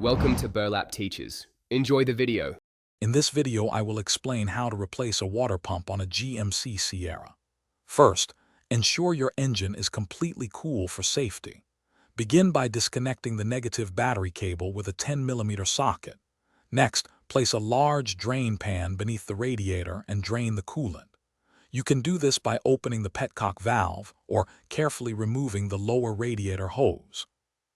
Welcome to Burlap Teachers. Enjoy the video. In this video, I will explain how to replace a water pump on a GMC Sierra. First, ensure your engine is completely cool for safety. Begin by disconnecting the negative battery cable with a 10mm socket. Next, place a large drain pan beneath the radiator and drain the coolant. You can do this by opening the petcock valve or carefully removing the lower radiator hose.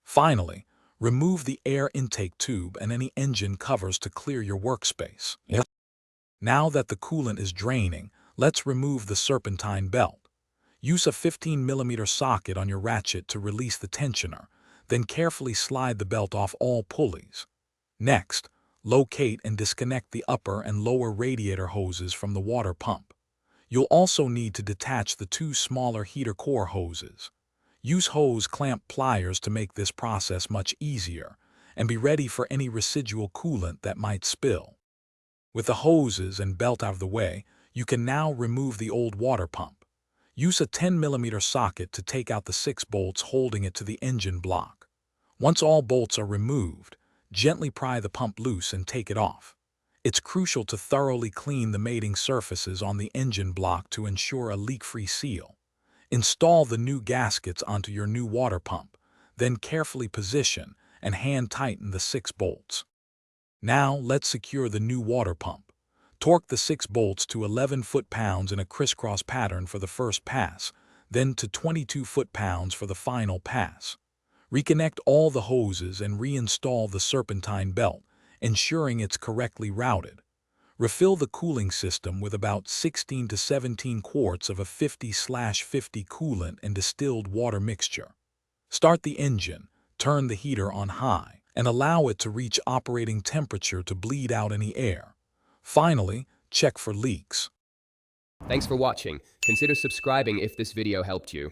Finally, remove the air intake tube and any engine covers to clear your workspace. Now that the coolant is draining, let's remove the serpentine belt. Use a 15mm socket on your ratchet to release the tensioner, then carefully slide the belt off all pulleys. Next, locate and disconnect the upper and lower radiator hoses from the water pump. You'll also need to detach the two smaller heater core hoses. Use hose clamp pliers to make this process much easier, and be ready for any residual coolant that might spill. With the hoses and belt out of the way, you can now remove the old water pump. Use a 10mm socket to take out the 6 bolts holding it to the engine block. Once all bolts are removed, gently pry the pump loose and take it off. It's crucial to thoroughly clean the mating surfaces on the engine block to ensure a leak-free seal. Install the new gaskets onto your new water pump, then carefully position and hand tighten the 6 bolts. Now let's secure the new water pump. Torque the 6 bolts to 11 foot-pounds in a crisscross pattern for the first pass, then to 22 foot-pounds for the final pass. Reconnect all the hoses and reinstall the serpentine belt, ensuring it's correctly routed. Refill the cooling system with about 16 to 17 quarts of a 50/50 coolant and distilled water mixture. Start the engine, turn the heater on high, and allow it to reach operating temperature to bleed out any air. Finally, check for leaks. Thanks for watching. Consider subscribing if this video helped you.